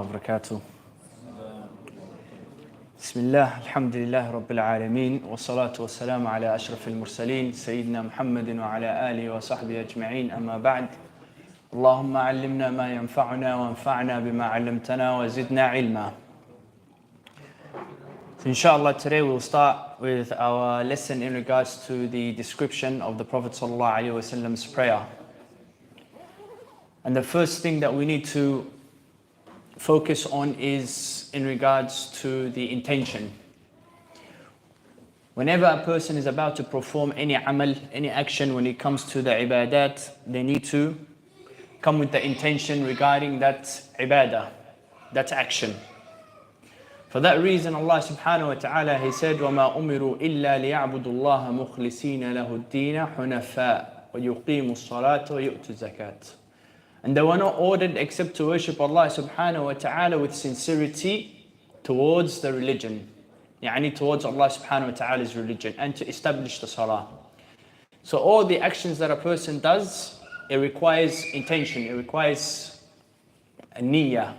وبركاته. بسم الله الحمد لله رب العالمين والصلاة والسلام على أشرف المرسلين سيدنا محمد وعلى آله وصحبه أجمعين أما بعد. اللهم علمنا ما ينفعنا وانفعنا بما علمتنا وزدنا علما. So inshallah, today we'll start with our lesson in regards to the description of the Prophet ﷺ's prayer. And the first thing that we need to focus on is in regards to the intention. Whenever a person is about to perform any amal, any action, when it comes to the ibadat, they need to come with the intention regarding that ibadah, that action. For that reason, Allah subhanahu wa ta'ala, He said, وَمَا أُمِرُوا إِلَّا لِيَعْبُدُوا اللَّهَ مُخْلِصِينَ لَهُ الدِّينَ حُنَفَاءَ وَيُقِيمُوا الصَّلَاةَ وَيُؤْتُوا الزَّكَاةَ. And they were not ordered except to worship Allah subhanahu wa ta'ala with sincerity towards the religion. Yani towards Allah subhanahu wa ta'ala's religion, and to establish the salah. So all the actions that a person does, it requires intention, it requires a niyyah.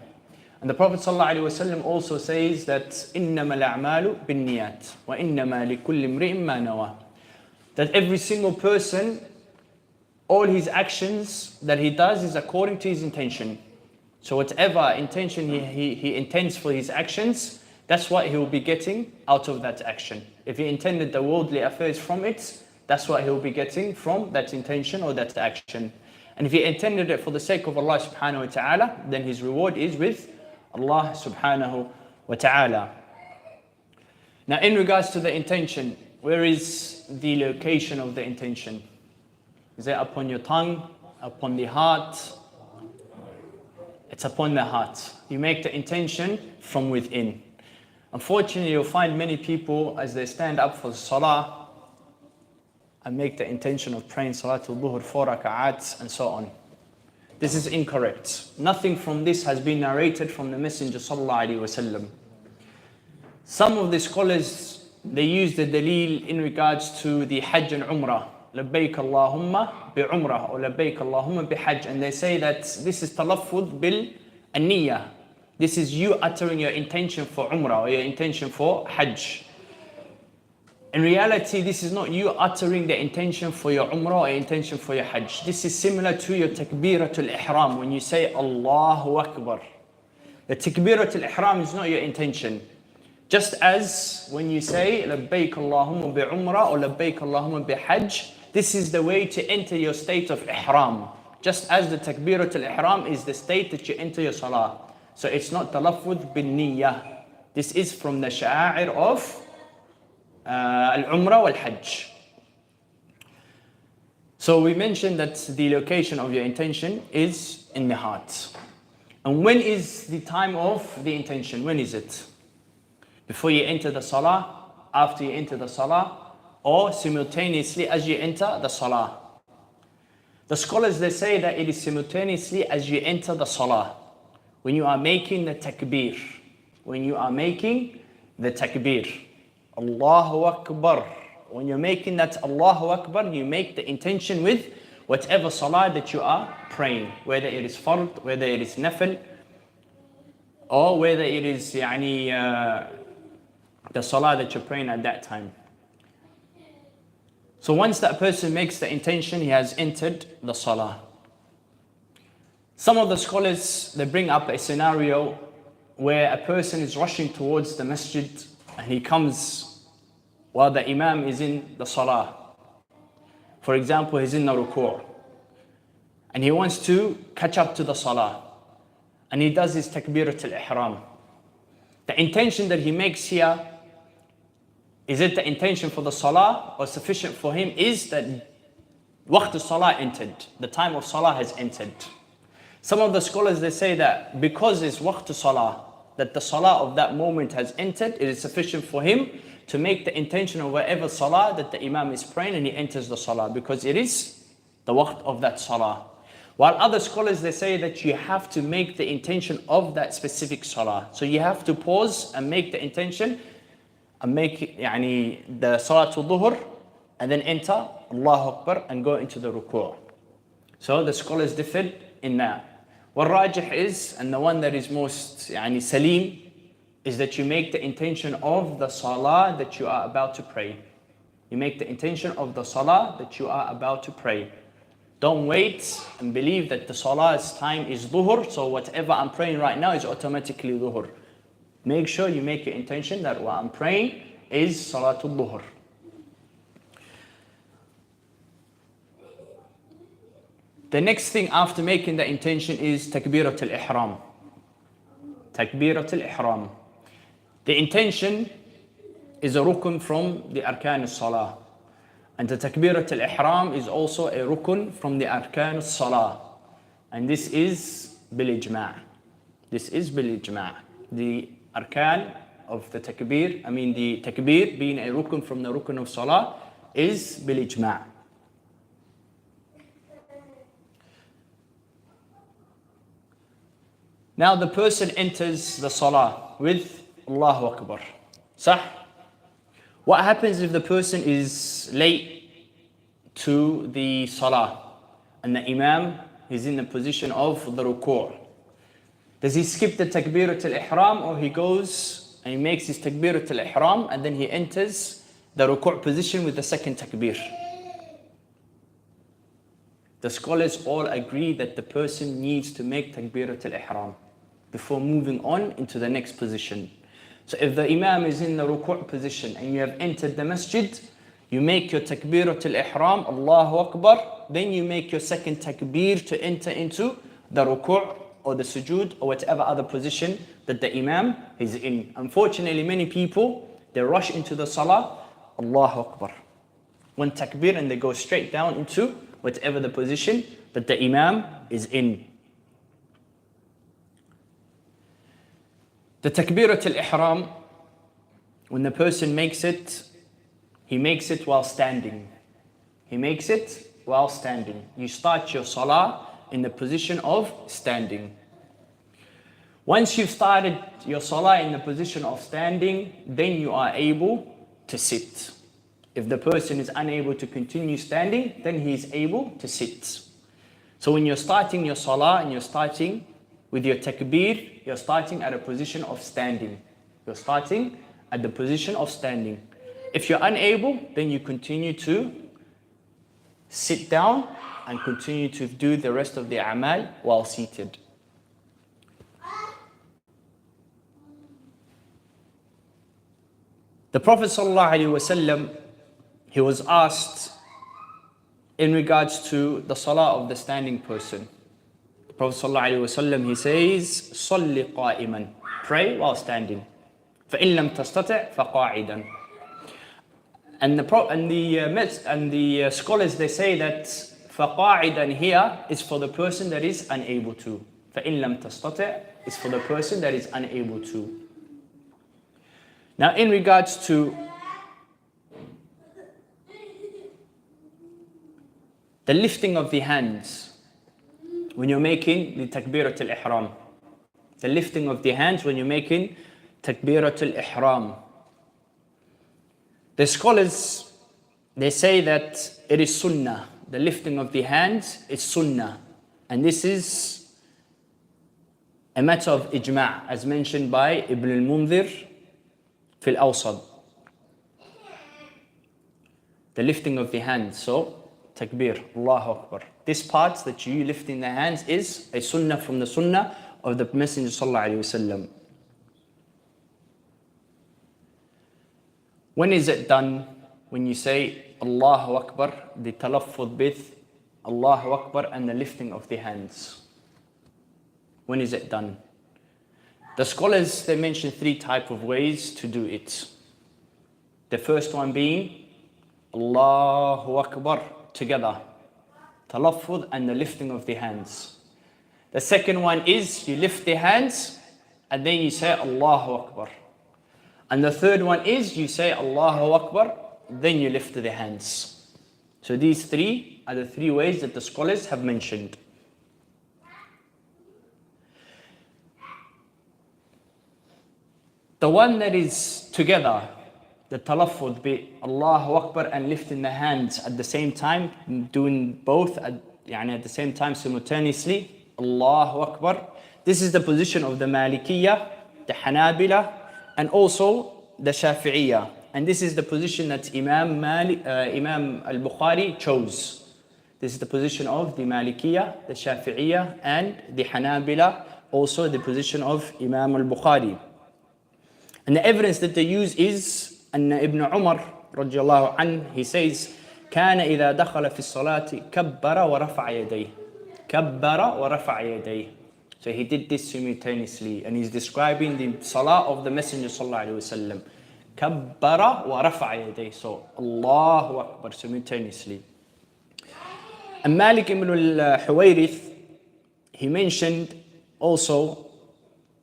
And the Prophet ﷺ also says that إِنَّمَا الْأَعْمَالُ بِالنِّيَّاتِ وَإِنَّمَا لِكُلِّ امْرِئٍ مَّا نَوَى. That every single person, all his actions that he does is according to his intention. So whatever intention he intends for his actions, that's what he will be getting out of that action. If he intended the worldly affairs from it, that's what he will be getting from that intention or that action. And if he intended it for the sake of Allah subhanahu wa ta'ala, then his reward is with Allah subhanahu wa ta'ala. Now in regards to the intention, where is the location of the intention? Is it upon your tongue, upon the heart? It's upon the heart. You make the intention from within. Unfortunately, you'll find many people as they stand up for salah and make the intention of praying salatul dhuhr 4 rak'ats and so on. This is incorrect. Nothing from this has been narrated from the Messenger sallallahu alaihi wasallam. Some of the scholars, they use the dalil in regards to the Hajj and Umrah. لبيك اللهم بعمرة or لبيك اللهم بحج, and they say that this is talaffuz bil an-niyyah. This is you uttering your intention for Umrah or your intention for Hajj. In reality, this is not you uttering the intention for your Umrah or intention for your Hajj. This is similar to your takbiratul ihram when you say Allahu Akbar. The takbiratul ihram is not your intention. Just as when you say labbaik Allahumma bi Umrah or labbaik Allahumma bi Hajj, this is the way to enter your state of ihram. Just as the takbiratul ihram is the state that you enter your salah. So it's not talaffuz bin niyyah. This is from the sha'a'ir of al-Umrah wal-Hajj. So we mentioned that the location of your intention is in the heart. And when is the time of the intention? When is it? Before you enter the salah, after you enter the salah, or simultaneously as you enter the salah? The scholars, they say that it is simultaneously as you enter the salah. When you are making the takbir. When you are making the takbir. Allahu Akbar. When you're making that Allahu Akbar, you make the intention with whatever salah that you are praying. Whether it is fard, whether it is nafil, or whether it is the salah that you're praying at that time. So once that person makes the intention, he has entered the salah. Some of the scholars, they bring up a scenario where a person is rushing towards the masjid and he comes while the imam is in the salah. For example, he's in the ruku' and he wants to catch up to the salah, and he does his takbirat al-ihram. The intention that he makes here, is it the intention for the salah, or sufficient for him is that waqt al-salah entered, the time of salah has entered. Some of the scholars, they say that because it's waqt al-salah, that the salah of that moment has entered, it is sufficient for him to make the intention of whatever salah that the imam is praying, and he enters the salah because it is the waqt of that salah. While other scholars, they say that you have to make the intention of that specific salah. So you have to pause and make the intention and make the salatul dhuhr, and then enter Allahu Akbar and go into the ruku'. So the scholars differed in that. والراجح is, and the one that is most salim, is that you make the intention of the salah that you are about to pray. You make the intention of the salah that you are about to pray. Don't wait and believe that the salah's time is dhuhr, so whatever I'm praying right now is automatically dhuhr. Make sure you make your intention that what I'm praying is salatul dhuhr. The next thing after making the intention is takbiratul ihram. Takbiratul ihram. The intention is a rukun from the arkan as-salah. And the takbiratul ihram is also a rukun from the arkan as-salah. And this is bil ijma'. This is bil ijma'. The arkan of the takbir, the takbir being a rukun from the rukun of salah, is bil ijma'. Now the person enters the salah with Allahu Akbar. Sah? What happens if the person is late to the salah and the imam is in the position of the ruku'? Does he skip the takbiratul ihram, or he goes and he makes his takbiratul ihram and then he enters the ruku' position with the second takbir? The scholars all agree that the person needs to make takbiratul ihram before moving on into the next position. So if the imam is in the ruku' position and you have entered the masjid, you make your takbiratul ihram, Allahu Akbar, then you make your second takbir to enter into the ruku' or the sujood or whatever other position that the imam is in. Unfortunately, many people, they rush into the salah, Allahu Akbar, one takbir, and they go straight down into whatever the position that the imam is in. The takbiratul ihram, when the person makes it, he makes it while standing. He makes it while standing. You start your salah in the position of standing. Once you've started your salah in the position of standing, then you are able to sit. If the person is unable to continue standing, then he is able to sit. So when you're starting your salah and you're starting with your takbir, you're starting at a position of standing. You're starting at the position of standing. If you're unable, then you continue to sit down and continue to do the rest of the amal while seated. The Prophet ﷺ, he was asked in regards to the salah of the standing person. The Prophet ﷺ, he says, صَلِّ قَائِمًا, pray while standing. فَإِن لَمْ تَسْتَطِعْ فَقَاعِدًا. And the scholars, they say that فَقَاعِدًا here is for the person that is unable to. فَإِن لَمْ تَسْتَطِعْ is for the person that is unable to. Now in regards to the lifting of the hands, when you're making the takbiratul ihram, the lifting of the hands when you're making takbiratul ihram, the scholars, they say that it is sunnah. The lifting of the hands is sunnah, and this is a matter of ijma', as mentioned by Ibn al-Mundhir fil awsad. The lifting of the hands, so takbir, Allahu Akbar. This part that you lifting the hands is a sunnah from the sunnah of the Messenger sallallahu alaihi wasallam. When is it done? When you say Allahu Akbar, the talaffuz with Allahu Akbar and the lifting of the hands. When is it done? The scholars, they mention three types of ways to do it. The first one being Allahu Akbar together, talaffuz and the lifting of the hands. The second one is you lift the hands and then you say Allahu Akbar. And the third one is you say Allahu Akbar, then you lift the hands. So these three are the three ways that the scholars have mentioned. The one that is together, the talaffuz be Allahu Akbar and lifting the hands at the same time, doing both at the same time simultaneously, Allahu Akbar. This is the position of the Malikiyah, the Hanabila, and also the Shafi'iyah. And this is the position that Imam al-Bukhari chose. This is the position of the Malikiyah, the Shafi'iyah, and the Hanabila, also the position of Imam al-Bukhari. And the evidence that they use is Ibn Umar radiallahu anhu, he says, كان إذا دخل في الصلاة كبر ورفع يديه. كبر ورفع يديه. So he did this simultaneously, and he's describing the salah of the Messenger sallallahu alaihi wasallam. كبر ورفع يديه. So Allahu Akbar simultaneously. And Malik ibn al-Huwayrith, he mentioned also,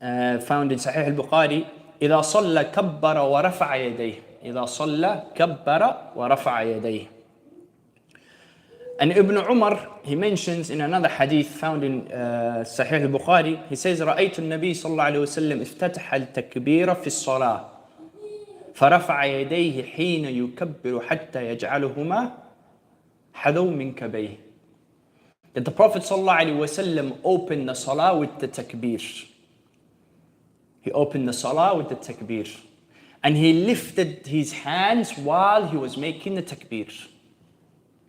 found in Sahih al-Bukhari, إذا صلى كبر ورفع يديه. إذا صلى كبر ورفع يديه. And Ibn Umar, he mentions in another hadith found in Sahih al-Bukhari, he says, رأيت النبي صلى الله عليه وسلم افتتح التكبير في الصلاة فرفع يديه حين يكبر حتى يجعلهما حذو من كبيه. That the Prophet صلى الله عليه وسلم opened the salah with the takbir. He opened the salah with the takbir. And he lifted his hands while he was making the takbir.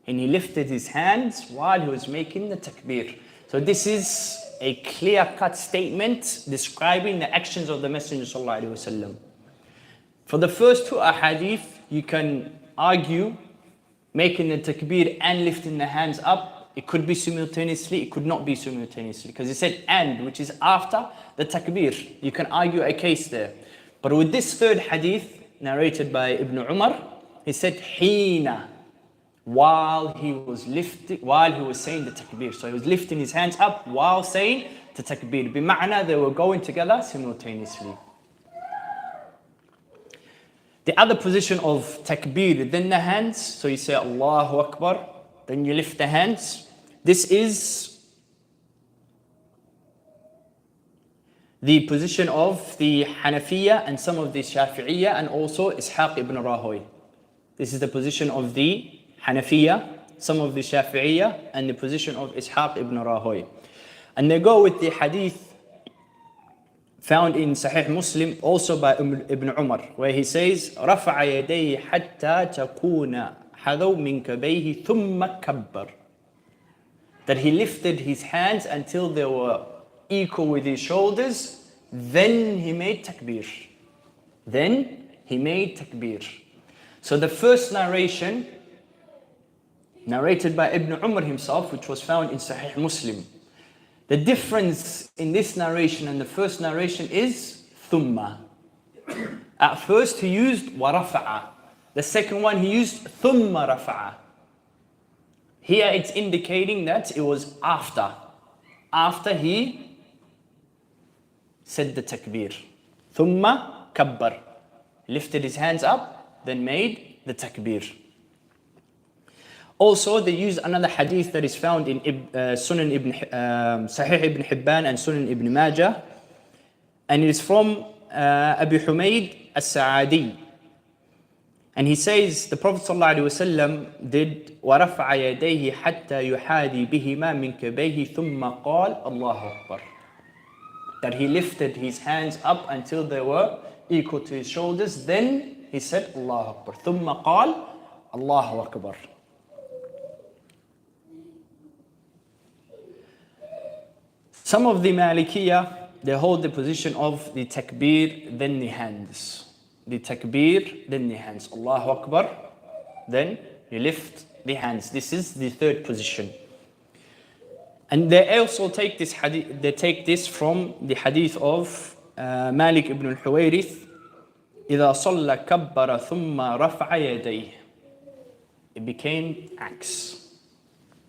And he lifted his hands while he was making the takbir. So this is a clear-cut statement describing the actions of the Messenger sallallahu alaihi wasallam. For the first two ahadith, you can argue making the takbir and lifting the hands up. It could be simultaneously, it could not be simultaneously. Because he said and, which is after the takbir. You can argue a case there. But with this third hadith, narrated by Ibn Umar, he said, Hina, while he was saying the takbir. So he was lifting his hands up while saying the takbir. Bima'na, they were going together simultaneously. The other position of takbir, then the hands. So you say Allahu Akbar, then you lift the hands. This is the position of the Hanafiya and some of the Shafi'iyya and also Ishaq ibn Rahoy. This is the position of the Hanafiya, some of the Shafi'iyya, and the position of Ishaq ibn Rahoy. And they go with the hadith found in Sahih Muslim, also by Ibn Umar, where he says, رَفَعَ يَدَيْهِ حَتَّى تَكُونَ حَذَوْ مِنْ كَبَيْهِ ثُمَّ كَبَّرَ. That he lifted his hands until they were equal with his shoulders, then he made takbir. Then he made takbir. So the first narration, narrated by Ibn Umar himself, which was found in Sahih Muslim. The difference in this narration and the first narration is thumma. At first he used warafa'a. The second one he used thumma rafa'a. Here it's indicating that it was after he said the takbir. Thumma kabbar. Lifted his hands up, then made the takbir. Also, they use another hadith that is found in Sahih ibn Hibban and Sunan ibn Majah. And it is from Abu Humayd al-Sa'adi. And he says, the Prophet ﷺ did وَرَفَعَ يَدَيْهِ حَتَّى يُحَاذِي بِهِمَا مِنْ كَبَيْهِ ثُمَّ قَالَ اللَّهُ أَكْبَرُ. That he lifted his hands up until they were equal to his shoulders. Then he said, Allahu Akbar. ثُمَّ قَالَ Allahu Akbar. Some of the Malikiyah, they hold the position of the takbir, then the hands. The takbir, then the hands. Allahu Akbar, then you lift the hands. This is the third position. And they also take this hadith, they take this from the hadith of Malik ibn al-Huwayrith. إِذَا صَلَّ كَبَّرَ ثُمَّ رَفْعَ يَدَيْهِ. It became acts.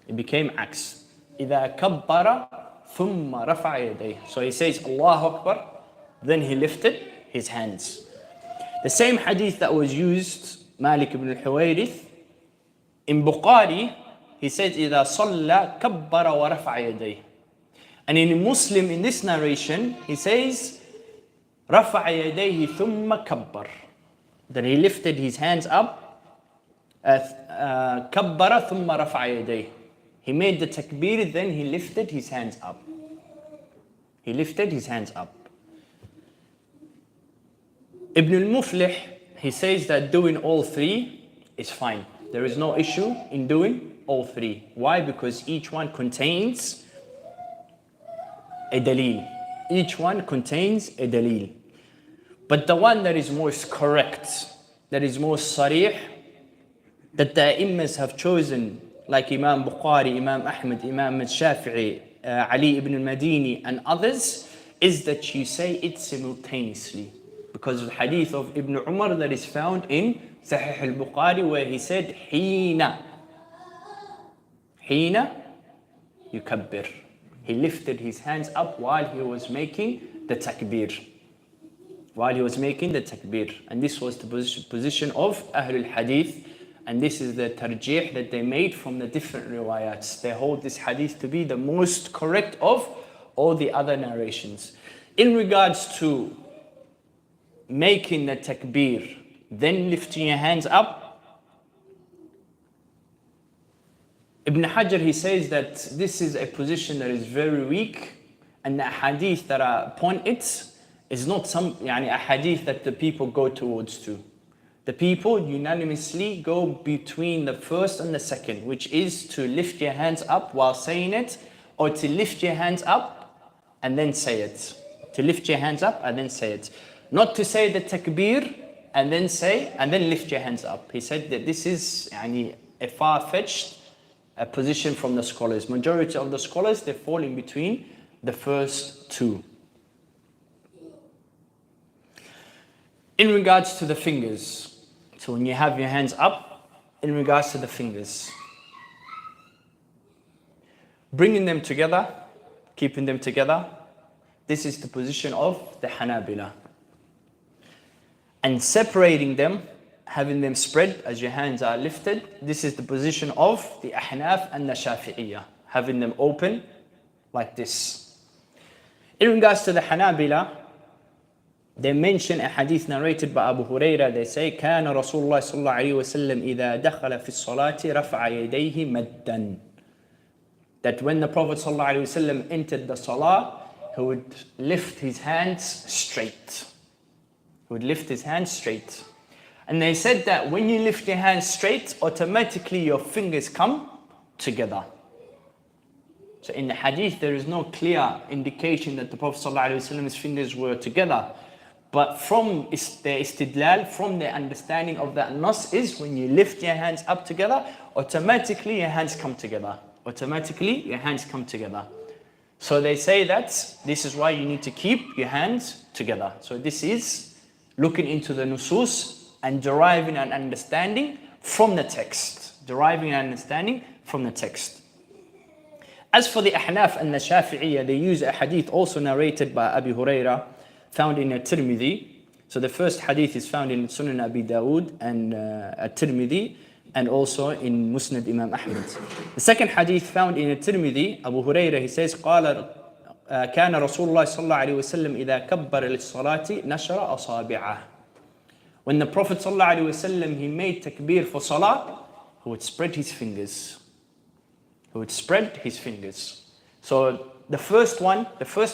It became acts. إِذَا كَبَّرَ ثُمَّ رَفَعَ يَدَيْهِ. So he says Allahu Akbar, then he lifted his hands. The same hadith that was used, Malik ibn al-Huwayrith, in Bukhari, he says إِذَا صَلَّ كَبَّرَ وَرَفَعَ يَدَيْهِ. And in Muslim, in this narration, he says رَفَعَ يَدَيْهِ ثُمَّ كَبَّرَ. Then he lifted his hands up, كَبَّرَ ثُمَّ رَفَعَ يَدَيْهِ. He made the takbir, then he lifted his hands up. He lifted his hands up. Ibn al-Muflih, he says that doing all three is fine. There is no issue in doing all three. Why? Because each one contains a dalil. Each one contains a dalil. But the one that is most correct, that is most sarih, that the imams have chosen, like Imam Bukhari, Imam Ahmad, Imam Shafi'i, Ali ibn al-Madini and others, is that you say it simultaneously. Because of the hadith of Ibn Umar that is found in Sahih al-Bukhari, where he said, Hina yukabbir. He lifted his hands up while he was making the takbir. And this was the position of Ahlul Hadith. And this is the tarjih that they made from the different riwayats. They hold this hadith to be the most correct of all the other narrations. In regards to making the takbir, then lifting your hands up, Ibn Hajar, he says that this is a position that is very weak, and the hadith that are upon it is not a hadith that the people go towards to. The people unanimously go between the first and the second, which is to lift your hands up while saying it, or to lift your hands up and then say it. To lift your hands up and then say it. Not to say the takbir and then lift your hands up. He said that this is a far-fetched position from the scholars. Majority of the scholars, they fall in between the first two. In regards to the fingers, so when you have your hands up, in regards to the fingers, bringing them together, keeping them together, this is the position of the Hanabila. And separating them, having them spread as your hands are lifted, this is the position of the Ahnaf and the Shafi'iyah, having them open like this. In regards to the Hanabila, they mention a hadith narrated by Abu Huraira. They say, كان رسول الله صلى الله عليه وسلم إذا دخل في الصلاة رفع يديه مدا. That when the Prophet صلى الله عليه وسلم entered the salah, he would lift his hands straight. And they said that when you lift your hands straight, automatically your fingers come together. So in the hadith, there is no clear indication that the Prophet ﷺ's fingers were together. But from the istidlal, from the understanding of that nas, is when you lift your hands up together, automatically your hands come together. So they say that this is why you need to keep your hands together. So this is looking into the nusus and deriving an understanding from the text. As for the Ahnaf and the Shafi'iyah, they use a hadith also narrated by Abu Huraira, found in At-Tirmidhi. So the first hadith is found in Sunan Abi Dawood and At-Tirmidhi, and also in Musnad Imam Ahmad. The second hadith found in At-Tirmidhi, Abu Huraira, he says, قال كان رسول الله صلى الله عليه وسلم إذا كبر للصلاة نشر أصابعه. When the Prophet صلى الله عليه وسلم, he made takbir for salah, he would spread his fingers. So the first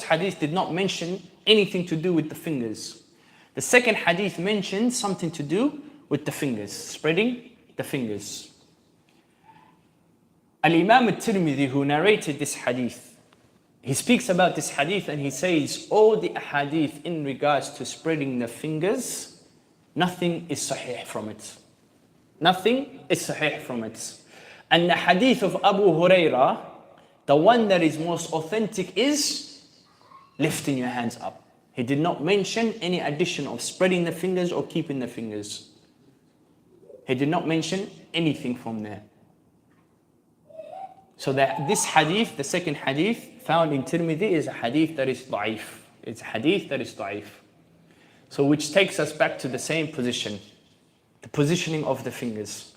hadith did not mention anything to do with the fingers. The second hadith mentioned something to do with the fingers, spreading the fingers. Al-Imam al-Tirmidhi, who narrated this hadith, he speaks about this hadith and he says, all the hadith in regards to spreading the fingers, nothing is sahih from it. And the hadith of Abu Huraira, the one that is most authentic is lifting your hands up. He did not mention any addition of spreading the fingers or keeping the fingers. He did not mention anything from there. So that this hadith, the second hadith found in Tirmidhi, is a hadith that is da'if. So which takes us back to the same position, the positioning of the fingers.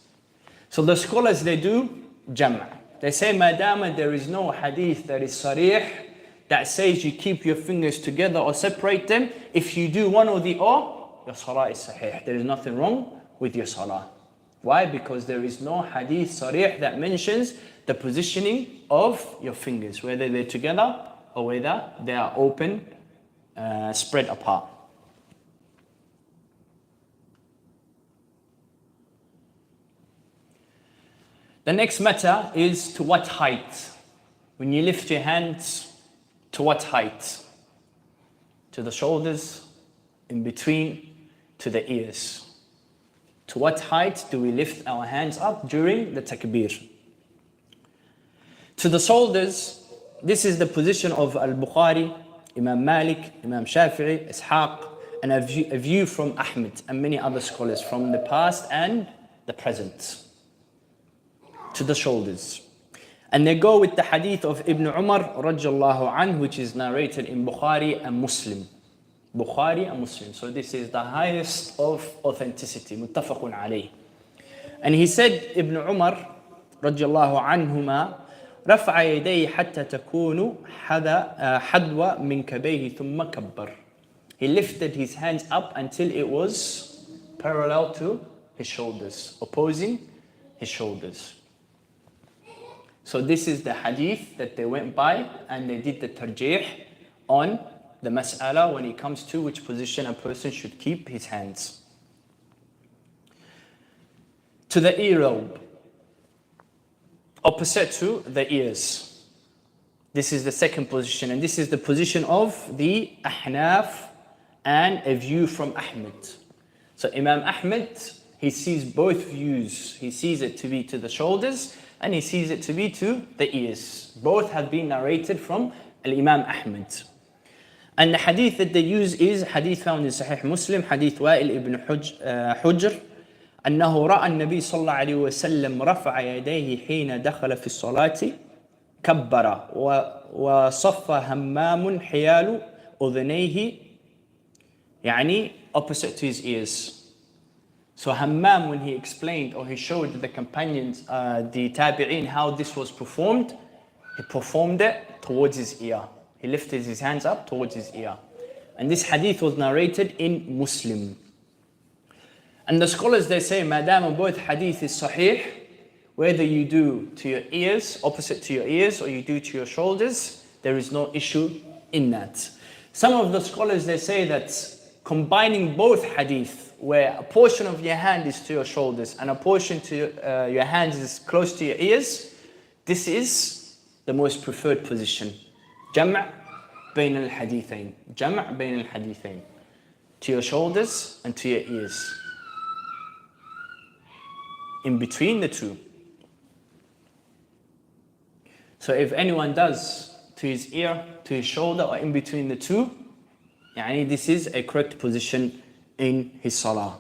So the scholars, they do jaamy. They say, madama there is no hadith that is sarih, that says you keep your fingers together or separate them, if you do one or the other, your salah is sahih. There is nothing wrong with your salah. Why? Because there is no hadith sarih that mentions the positioning of your fingers, whether they're together or whether they are open, spread apart. The next matter is to what height. When you lift your hands, to what height? To the shoulders, in between, to the ears. To what height do we lift our hands up during the takbir? To the shoulders, this is the position of Al-Bukhari, Imam Malik, Imam Shafi'i, Ishaq, and a view from Ahmed and many other scholars from the past and the present. To the shoulders. And they go with the hadith of Ibn Umar radiallahu anhu, which is narrated in Bukhari and Muslim. Bukhari and Muslim. So this is the highest of authenticity. Muttafaqun alayh. And he said, Ibn Umar radiallahu anhuma, رفع يديه حتى تكون حذو من كبيه ثم كبر. He lifted his hands up until it was parallel to his shoulders, opposing his shoulders. So this is the hadith that they went by, and they did the tarjih on the mas'ala when it comes to which position a person should keep his hands. To the earlobe, opposite to the ears. This is the second position, and this is the position of the Ahnaf and a view from Ahmed. So Imam Ahmed, he sees both views. He sees it to be to the shoulders, and he sees it to be to the ears. Both have been narrated from Imam Ahmed. And the hadith that they use is hadith found in Sahih Muslim, hadith Wa'il ibn Hujr, أنه رأى النبي صلى الله عليه وسلم رفع يديه حين دخل في الصلاة كبر وصف همام حيال أذنيه, يعني opposite to his ears. So Hammam, when he explained or he showed the companions, the tabi'een, how this was performed, he performed it towards his ear. He lifted his hands up towards his ear. And this hadith was narrated in Muslim. And the scholars, they say, madam both hadith is sahih, whether you do to your ears, opposite to your ears, or you do to your shoulders, there is no issue in that. Some of the scholars, they say that combining both hadith, where a portion of your hand is to your shoulders and a portion to your hands is close to your ears, this is the most preferred position. Jaamy' bayn al-hadithain. Jaamy' bayn al-hadithain. To your shoulders and to your ears. In between the two. So if anyone does to his ear, to his shoulder, or in between the two, يعني this is a correct position in his salah.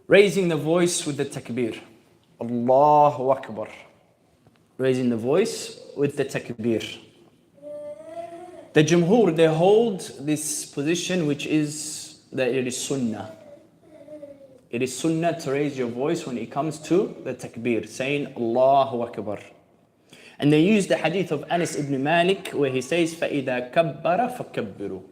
Raising the voice with the takbir. Allahu Akbar. Raising the voice with the takbir. The Jumhur, they hold this position, which is that it is sunnah. It is sunnah to raise your voice when it comes to the takbir, saying Allahu Akbar. And they use the hadith of Anas ibn Malik where he says, فَإِذَا كَبَّرَ فَكَبِّرُوا.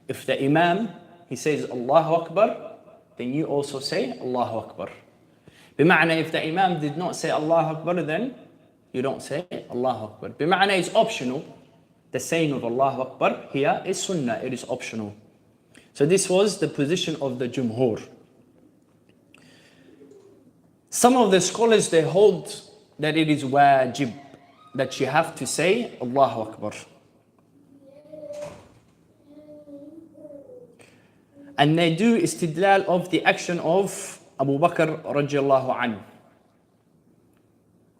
If the Imam, he says Allahu Akbar, then you also say Allahu Akbar. بمعنى if the Imam did not say Allahu Akbar, then you don't say Allahu Akbar. بمعنى it's optional. The saying of Allahu Akbar here is sunnah, it is optional. So this was the position of the Jumhur. Some of the scholars, they hold that it is wajib, that you have to say Allahu Akbar. And they do istidlal of the action of Abu Bakr radiallahu anhu.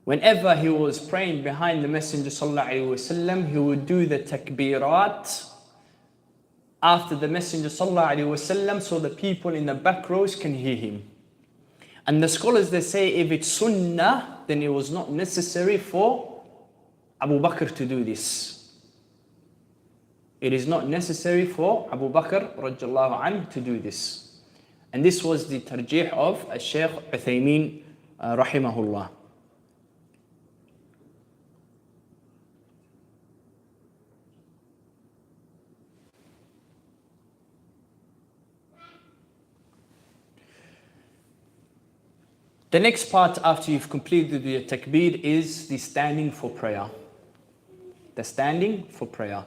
Whenever he was praying behind the Messenger sallallahu alaihi wasallam, he would do the takbirat after the Messenger sallallahu alaihi wasallam, so the people in the back rows can hear him. And the scholars, they say if it's sunnah, then it was not necessary for Abu Bakr to do this. It is not necessary for Abu Bakr radiallahu anhu to do this. And this was the tarjih of shaykh uthaymeen rahimahullah. The next part after you've completed your takbir is the standing for prayer. The standing for prayer.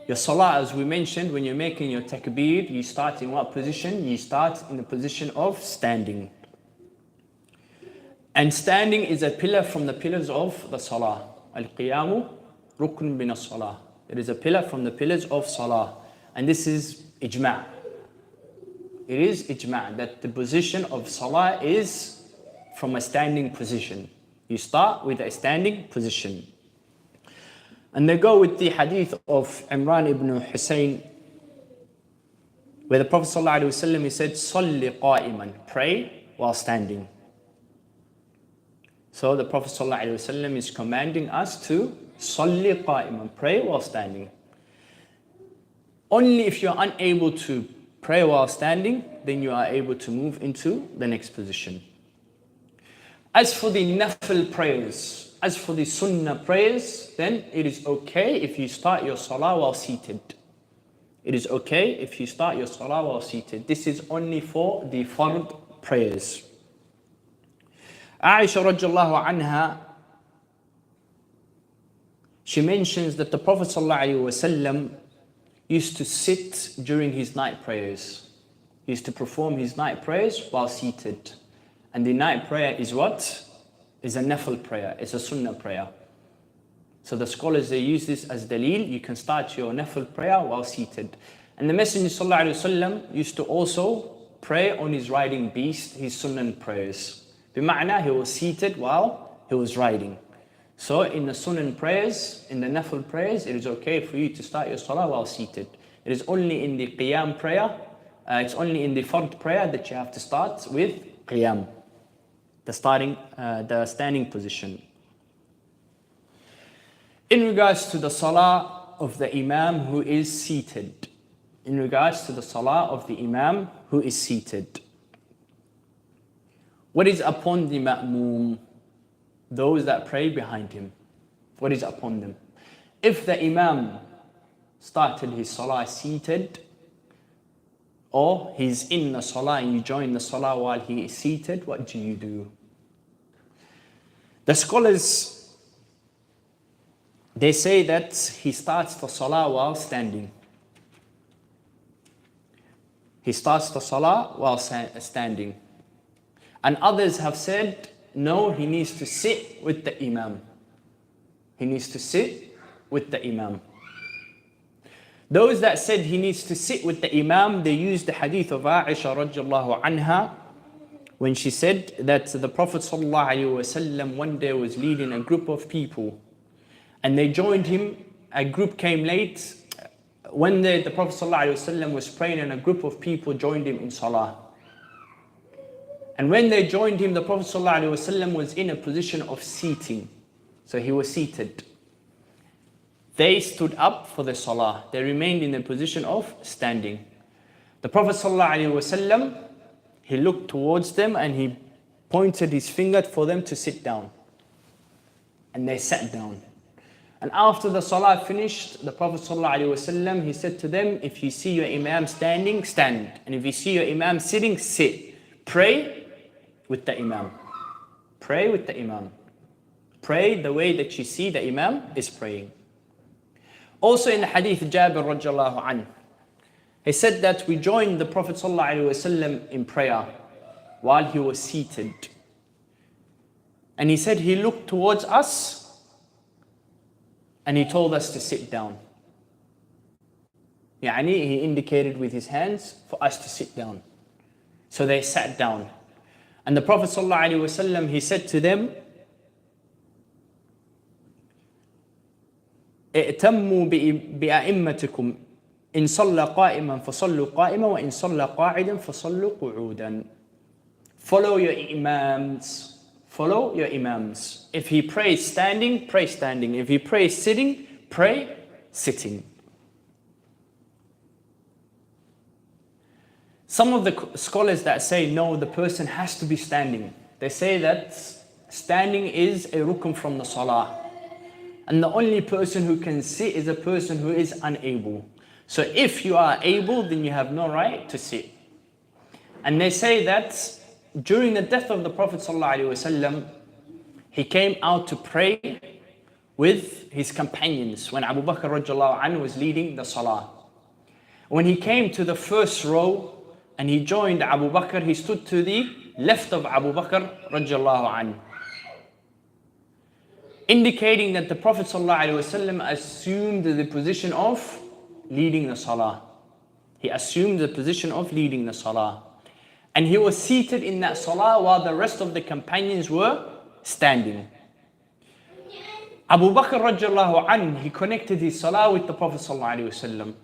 Your salah, as we mentioned, when you're making your takbir, you start in what position? You start in the position of standing. And standing is a pillar from the pillars of the salah. Al-qiyamu rukn min as-salah. It is a pillar from the pillars of salah. And this is ijma'. It is ijma' that the position of salah is from a standing position. You start with a standing position. And they go with the hadith of Imran ibn Hussein, where the Prophet ﷺ, he said, "Salli qa'iman," pray while standing. So the Prophet ﷺ is commanding us to salli qa'iman, pray while standing. Only if you are unable to pray while standing, then you are able to move into the next position. As for the nafil prayers, as for the sunnah prayers, then it is okay if you start your salah while seated. It is okay if you start your salah while seated. This is only for the fard prayers. Aisha radiallahu anha, she mentions that the Prophet ﷺ used to sit during his night prayers. He used to perform his night prayers while seated. And the night prayer is what? Is a nafil prayer. It's a sunnah prayer. So the scholars, they use this as dalil. You can start your nafil prayer while seated. And the Messenger ﷺ used to also pray on his riding beast, his sunnah prayers. Bima'na, he was seated while he was riding. So in the sunnah prayers, in the nafil prayers, it is okay for you to start your salah while seated. It is only in the qiyam prayer, it's only in the fard prayer that you have to start with qiyam, the standing position. In regards to the salah of the imam who is seated, in regards to the salah of the imam who is seated, what is upon the ma'moom? Those that pray behind him, what is upon them? If the imam started his salah seated, or he's in the salah and you join the salah while he is seated, what do you do? The scholars, they say that he starts the salah while standing. He starts the salah while standing. And others have said, no, he needs to sit with the imam. He needs to sit with the imam. Those that said he needs to sit with the imam, they used the hadith of Aisha radiallahu anha, when she said that the Prophet sallallahu alaihi wasallam one day was leading a group of people, and they joined him. A group came late. One day the Prophet sallallahu alaihi wasallam was praying, and a group of people joined him in salah. And when they joined him, the Prophet ﷺ was in a position of seating. So he was seated. They stood up for the salah. They remained in the position of standing. The Prophet ﷺ, he looked towards them and he pointed his finger for them to sit down. And they sat down. And after the salah finished, the Prophet ﷺ, he said to them, if you see your imam standing, stand. And if you see your imam sitting, sit. Pray with the imam. Pray with the imam. Pray the way that you see the imam is praying. Also in the hadith Jaabiree radiallahu anhu, he said that we joined the Prophet ﷺ in prayer while he was seated. And he said he looked towards us and he told us to sit down. Yani he indicated with his hands for us to sit down. So they sat down. And the Prophet ﷺ, he said to them, ائتموا بأئمتكم إن صلى قائما فصلوا قائما وإن صلى قاعدا فصلوا قعودا. Follow your imams. Follow your imams. If he prays standing, pray standing. If he prays sitting, pray sitting. Some of the scholars that say no, the person has to be standing. They say that standing is a rukn from the salah. And the only person who can sit is a person who is unable. So if you are able, then you have no right to sit. And they say that during the death of the Prophet ﷺ, he came out to pray with his companions when Abu Bakr radiallahu anhu was leading the salah. When he came to the first row and he joined Abu Bakr, he stood to the left of Abu Bakr radiallahu anhu, indicating that the Prophet ﷺ assumed the position of leading the salah. He assumed the position of leading the salah. And he was seated in that salah while the rest of the companions were standing. Abu Bakr radiallahu anhu, he connected his salah with the Prophet ﷺ.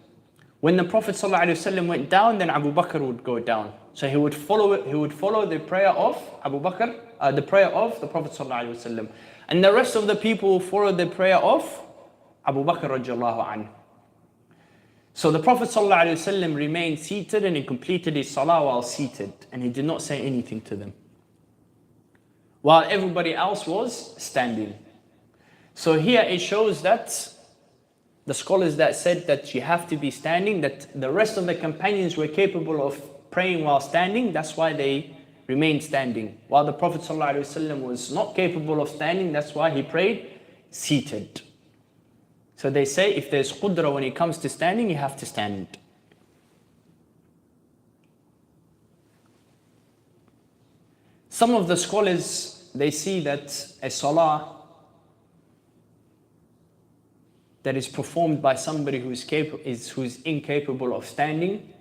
When the Prophet ﷺ went down, then Abu Bakr would go down. So he would follow the prayer of Abu Bakr, the prayer of the Prophet ﷺ. And the rest of the people followed the prayer of Abu Bakr radiallahu anhu. So the Prophet ﷺ remained seated and he completed his salah while seated, and he did not say anything to them, while everybody else was standing. So here it shows that the scholars that said that you have to be standing, that the rest of the companions were capable of praying while standing, that's why they remained standing. While the Prophet ﷺ was not capable of standing, that's why he prayed seated. So they say if there's qudra when it comes to standing, you have to stand. Some of the scholars, they see that a salah that is performed by somebody who is incapable of standing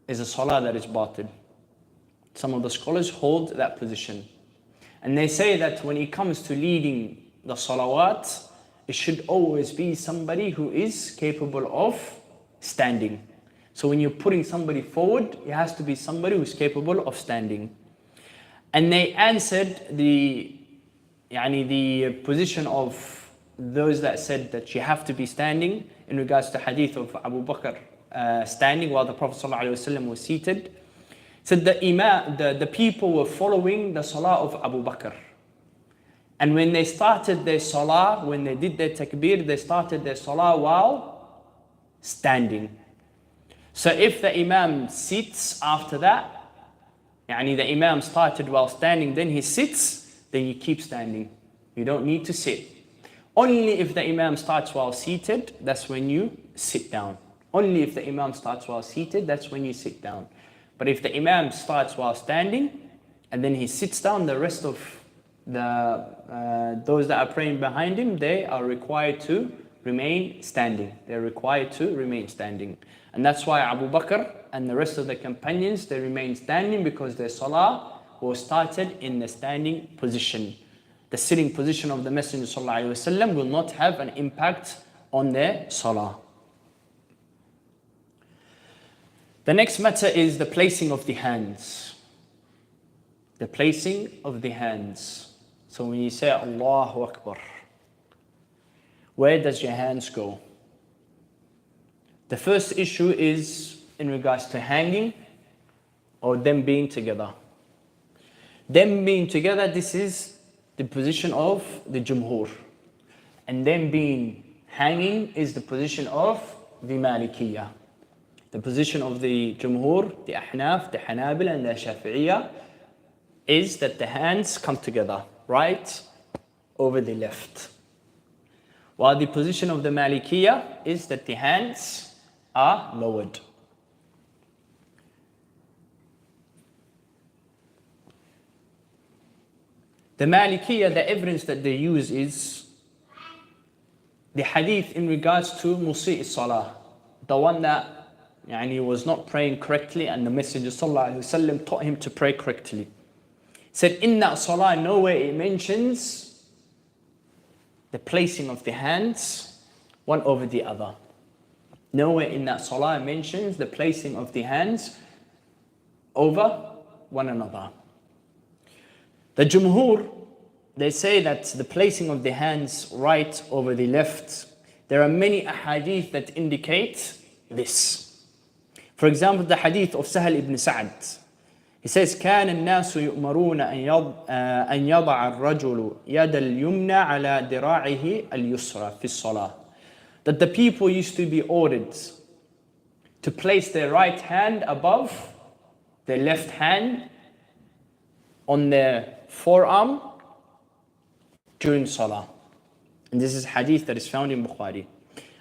is a salah that is batil. Some of the scholars hold that position. And they say that when it comes to leading the salawat, it should always be somebody who is capable of standing. So when you're putting somebody forward, it has to be somebody who is capable of standing. And they answered the position of those that said that you have to be standing in regards to hadith of Abu Bakr standing while the Prophet ﷺ was seated. Said the people were following the salah of Abu Bakr. And when they started their salah, when they did their takbir, they started their salah while standing. So if the imam sits after that, the imam started while standing, then he sits, then you keep standing. You don't need to sit. Only if the imam starts while seated, that's when you sit down. Only if the imam starts while seated, that's when you sit down. But if the imam starts while standing and then he sits down, the rest of those that are praying behind him, they are required to remain standing. They're required to remain standing. And that's why Abu Bakr and the rest of the companions, they remained standing, because their salah was started in the standing position. The sitting position of the Messenger ﷺ will not have an impact on their salah. The next matter is the placing of the hands. The placing of the hands. So when you say Allahu Akbar, where does your hands go? The first issue is in regards to hanging or them being together. Them being together, this is the position of the Jumhur. And them being hanging is the position of the Malikiyah. The position of the Jumhur, the Ahnaf, the Hanabil and the Shafi'iyah is that the hands come together, right over the left. While the position of the Malikiyah is that the hands are lowered. The Malikiyah, the evidence that they use is the hadith in regards to Musi' Salah, the one that was not praying correctly, and the Messenger ﷺ taught him to pray correctly. Said in that salah, nowhere it mentions the placing of the hands one over the other. Nowhere in that salah mentions the placing of the hands over one another. The Jumhur, they say that the placing of the hands right over the left, there are many ahadith that indicate this. For example, the hadith of Sahal ibn Sa'd. He says, كان الناس يؤمرون أن يضع الرجل يد اليمنى على ذراعه اليسرى في الصلاة. That the people used to be ordered to place their right hand above their left hand on their forearm during salah. And this is hadith that is found in Bukhari.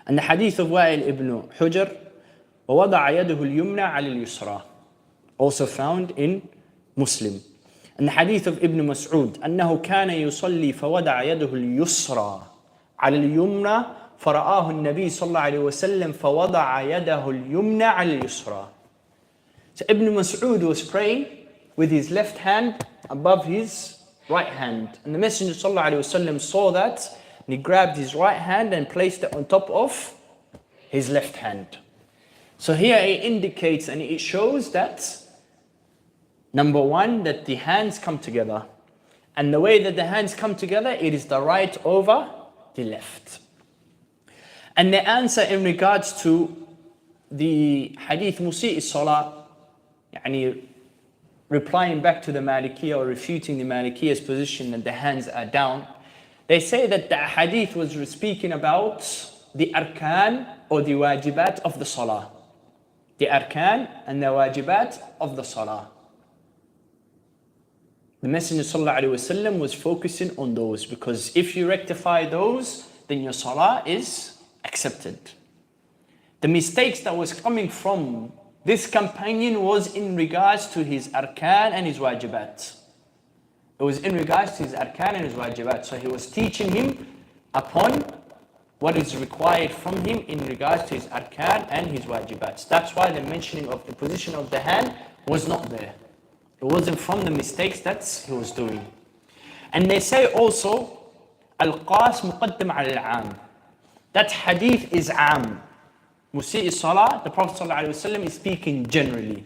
And the hadith of Wa'il ibn Hujr, وَوَضَعَ يَدَهُ الْيُمْنَى عَلى الْيُسْرَى, also found in Muslim. And the hadith of Ibn Mas'ud, أنه كان يصلي فوضع يده اليسرى على اليمنى فرآه النبي صلى الله عليه وسلم فوضع يده اليمنى على اليسرى. So Ibn Mas'ud was praying with his left hand above his right hand. And the Messenger صلى الله عليه وسلم saw that, and he grabbed his right hand and placed it on top of his left hand. So here it indicates and it shows that, number one, that the hands come together. And the way that the hands come together, it is the right over the left. And the answer in regards to the hadith Musi'i Salah, replying back to the Malikiyya or refuting the Malikiyya's position that the hands are down, they say that the hadith was speaking about the arkan or the wajibat of the salah. The arkan and the wajibat of the salah. The Messenger ﷺ was focusing on those, because if you rectify those, then your salah is accepted. The mistakes that was coming from this companion was in regards to his arkan and his wajibat. It was in regards to his arkan and his wajibat. So he was teaching him upon what is required from him in regards to his arkan and his wajibat. That's why the mentioning of the position of the hand was not there. It wasn't from the mistakes that he was doing. And they say also, Al-Qas muqaddam al-'am. That hadith is 'am. Musi'i Salah, the Prophet ﷺ is speaking generally.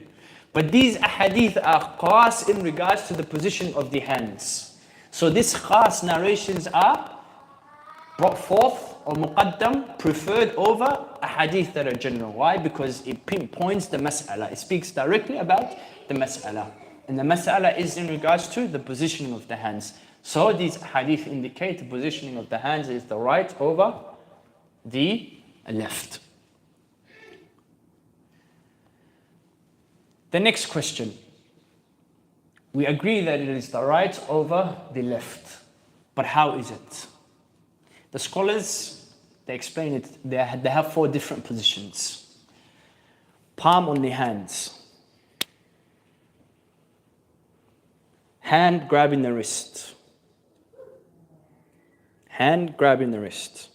But these ahadith are khas in regards to the position of the hands. So these khas narrations are brought forth or muqaddam, preferred over ahadith that are general. Why? Because it pinpoints the mas'ala. It speaks directly about the mas'ala. And the mas'ala is in regards to the positioning of the hands. So these hadith indicate the positioning of the hands is the right over the left. The next question. We agree that it is the right over the left. But how is it? The scholars, they explain it. They have 4 different positions. Palm on the hands. Hand grabbing the wrist. Hand grabbing the wrist.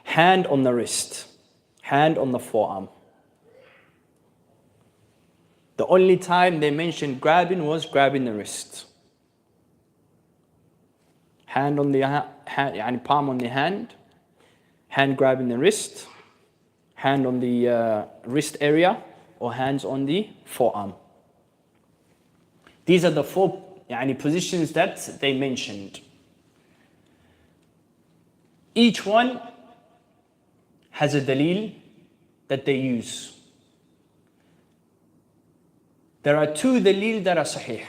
Hand on the wrist. Hand on the forearm. The only time they mentioned grabbing was grabbing the wrist. Hand on the hand, palm on the hand. Hand grabbing the wrist. Hand on the wrist area, or hands on the forearm. These are the 4 positions that they mentioned. Each one has a dalil that they use. There are 2 dalil that are sahih.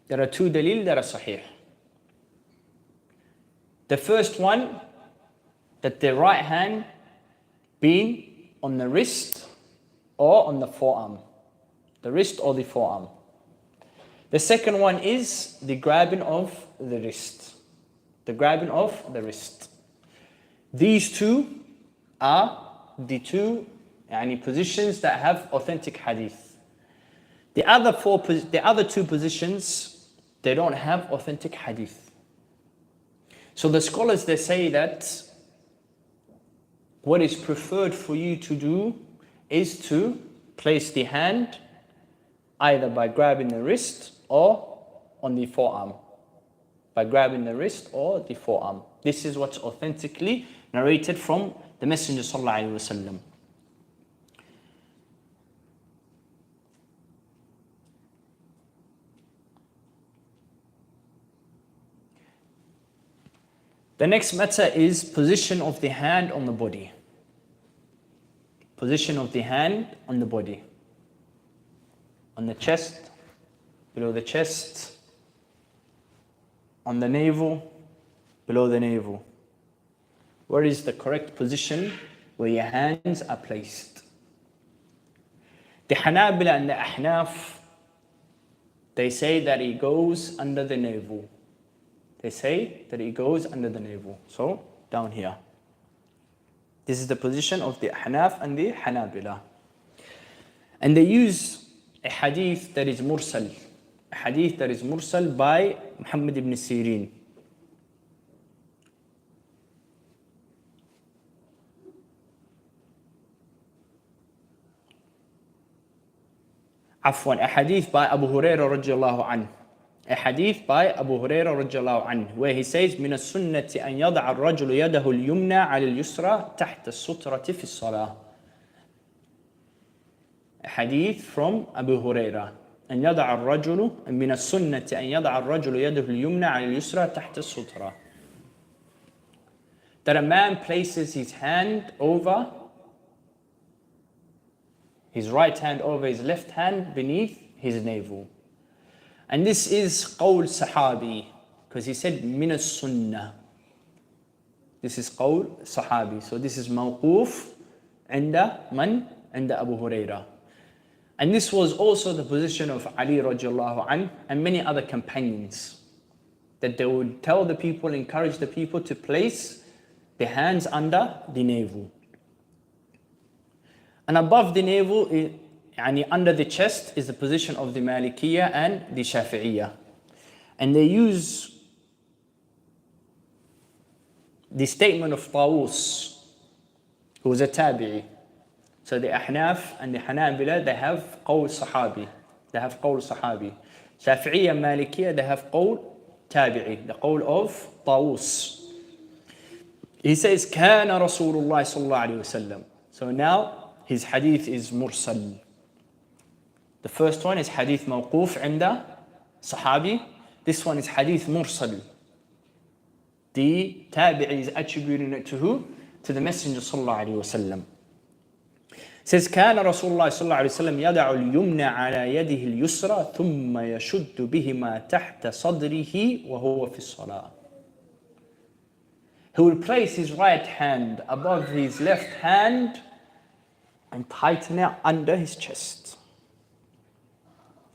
There are 2 dalil that are sahih. The first one, that the right hand being on the wrist or on the forearm. The wrist or the forearm. The second one is the grabbing of the wrist. The grabbing of the wrist. These 2 are the 2 positions that have authentic hadith. The other 2 positions, they don't have authentic hadith. So the scholars, they say that what is preferred for you to do is to place the hand either by grabbing the wrist or on the forearm. By grabbing the wrist or the forearm. This is what's authentically narrated from the Messenger ﷺ. The next matter is position of the hand on the body. Position of the hand on the body. On the chest, below the chest, on the navel, below the navel. Where is the correct position where your hands are placed? The Hanabila and the Ahnaf, They say that it goes under the navel. They say that it goes under the navel. So, down here. This is the position of the Ahnaf and the Hanabila. And they use a hadith that is mursal. A hadith that is mursal by Muhammad ibn Sirin. عفوا, a hadith by Abu Hurairah radiallahu anhu. A hadith by Abu Hurairah radiallahu anhu, where he says, من السنة أن يضع الرجل يده اليمنى على اليسرى تحت السترة في الصلاة. A hadith from Abu Hurairah. أن يضع الرجل من السنة أن يضع الرجل يده اليمنى على اليسرى تحت السترة. That a man places his hand over, his right hand over his left hand beneath his navel. And this is qawl sahabi, because he said min as-sunnah. This is qawl sahabi. So this is mawquf عند man? عند Abu Hurairah. And this was also the position of Ali radiallahu anh and many other companions, that they would tell the people, encourage the people to place their hands under the navel. And above the navel, under the chest, is the position of the Malikiyya and the Shafi'iyya. And they use the statement of Tawus, who was a tabi'i. So the Ahnaf and the Hanabila, they have qawl sahabi. They have qawl sahabi. Shafi'iyya and Malikiyya, they have qawl tabi'i, the qawl of Tawus. He says, كان رسول الله صلى الله عليه وسلم. So now, his hadith is mursal. The first one is hadith mawquf عند sahabi. This one is hadith mursal. The tabi'i is attributing it to who? To the Messenger sallallahu alaihi wasallam. Says كان رسول الله صلى الله عليه وسلم يضع اليمنى على يده اليسرى ثم يشد بهما تحت صدره وهو في الصلاة. He will place his right hand above his left hand and tighten it under his chest.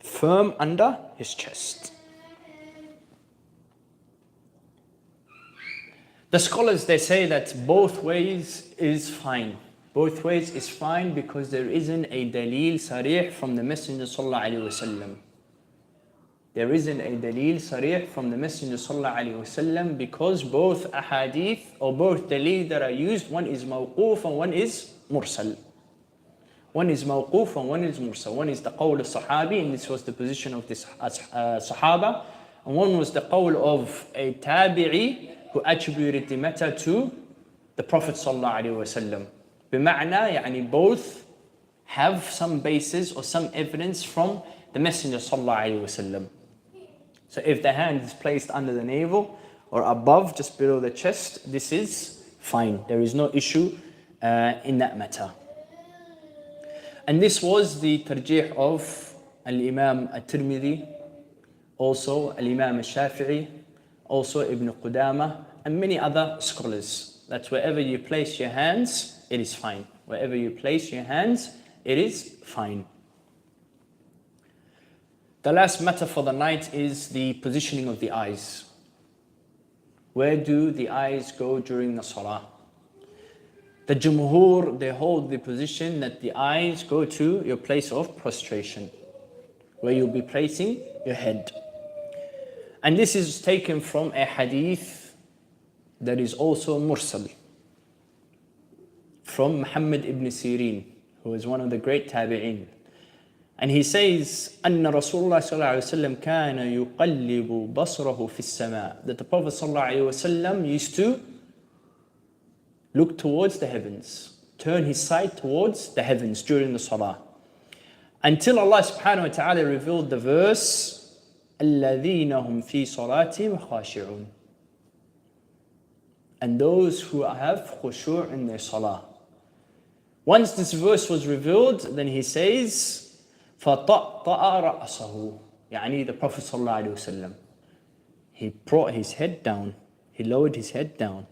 Firm under his chest. The scholars, they say that both ways is fine. Both ways is fine because there isn't a dalil sarih from the Messenger sallallahu alaihi wasallam. There isn't a dalil sarih from the Messenger sallallahu alaihi wasallam because both ahadith or both dalil that are used, one is mawquf and one is mursal. One is mawquf and one is mursal. One is the qawl of sahabi, and this was the position of this sahaba. And one was the qawl of a tabi'i who attributed the matter to the Prophet sallallahu alaihi wasallam. بمعنى, both have some basis or some evidence from the Messenger sallallahu alaihi wasallam. So if the hand is placed under the navel or above, just below the chest, this is fine. There is no issue in that matter. And this was the tarjih of Al-Imam At-Tirmidhi, also Al-Imam Al-Shafi'i, also Ibn Qudamah, and many other scholars. That wherever you place your hands, it is fine. Wherever you place your hands, it is fine. The last matter for the night is the positioning of the eyes. Where do the eyes go during the salah? The Jumhur, they hold the position that the eyes go to your place of prostration, where you'll be placing your head. And this is taken from a hadith that is also mursal, from Muhammad ibn Sirin, who is one of the great tabi'in. And he says, أن رسول الله صلى الله عليه وسلم كان يقلب بصره في السماء. That the Prophet صلى الله عليه وسلم used to look towards the heavens, turn his sight towards the heavens during the salah. Until Allah subhanahu wa ta'ala revealed the verse, الذين هم في صلاتهم خاشعون. And those who have khushu' in their salah. Once this verse was revealed, then he says, فَطَأْطَأَ رَأْسَهُ. The Prophet sallallahu alaihi wasallam, he brought his head down, he lowered his head down.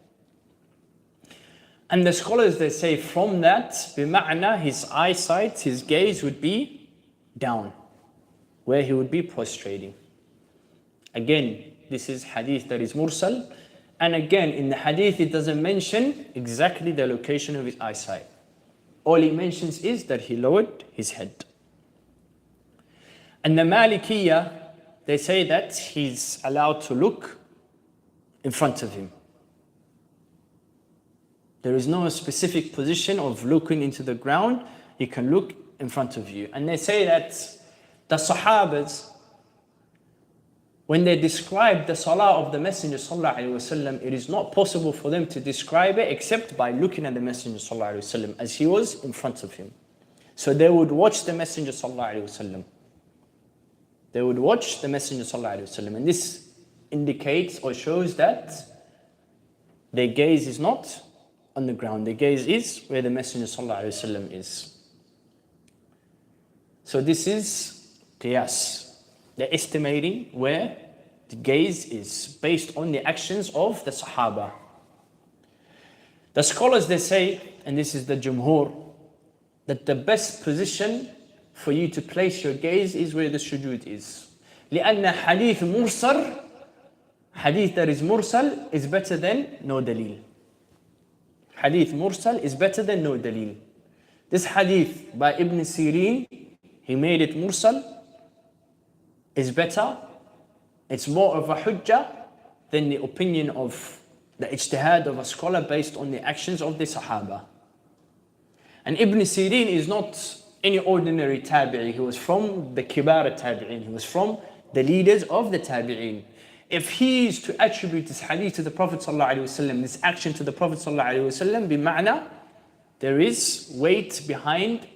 And the scholars, they say from that, بمعنى his eyesight, his gaze would be down. where he would be prostrating. Again, this is hadith that is mursal. And again, in the hadith, it doesn't mention exactly the location of his eyesight. All he mentions is that he lowered his head. And the Malikiyya, they say that he's allowed to look in front of him. There is no specific position of looking into the ground. You can look in front of you. And they say that the Sahabas, when they describe the salah of the Messenger sallallahu alaihi wasallam, it is not possible for them to describe it except by looking at the Messenger sallallahu alaihi wasallam as he was in front of him. So they would watch the Messenger sallallahu alaihi wasallam. They would watch the Messenger sallallahu alaihi wasallam, and this indicates or shows that their gaze is not on the ground. Their gaze is where the Messenger sallallahu alaihi wasallam is. So this is qiyas. They're estimating where the gaze is based on the actions of the Sahaba. The scholars, they say, and this is the jumhur, that the best position for you to place your gaze is where the sujood is. لأن hadith mursal, hadith that is mursal, is better than no dalil. Hadith mursal is better than no dalil. This hadith by Ibn Sirin, he made it mursal, is better. It's more of a hujjah than the opinion of the ijtihad of a scholar based on the actions of the Sahaba. And Ibn Sirin is not any ordinary tabi'i. He was from the kibar tabi'in. He was from the leaders of the tabi'in. If he is to attribute this hadith to the Prophet ﷺ, this action to the Prophet ﷺ, bima'na, there is weight behind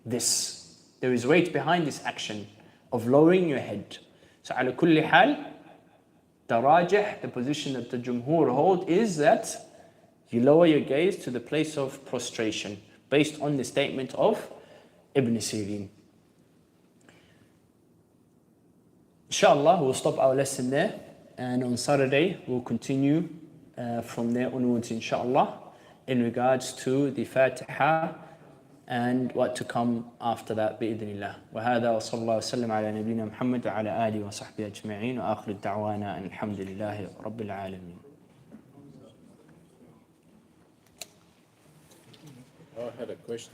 this. There is weight behind this action of lowering your head. So ala kulli hal, the rajih, the position that the jumhur hold, is that you lower your gaze to the place of prostration, based on the statement of Ibn Sirin. Inshallah, we'll stop our lesson there, and on Saturday we'll continue from there onwards, inshallah, in regards to the Fatiha and what to come after that, بإذن الله. وهذا وصلى الله وسلم على نبينا محمد وعلى آله وصحبه أجمعين وآخر الدعوانا أن الحمد لله رب العالمين. I had a question.